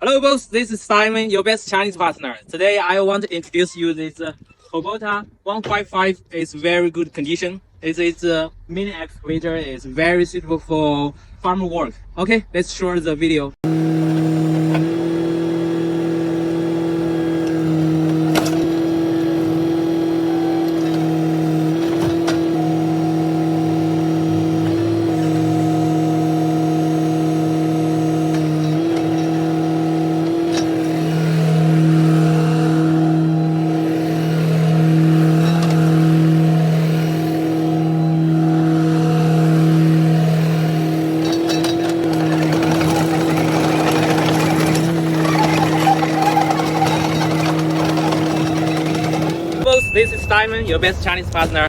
Hello, boss. This is Simon, your best Chinese partner. Today, I want to introduce you this Kubota 155. It's very good condition. It's a mini excavator. It's very suitable for farm work. Okay, let's show the video. This is Simon, your best Chinese partner.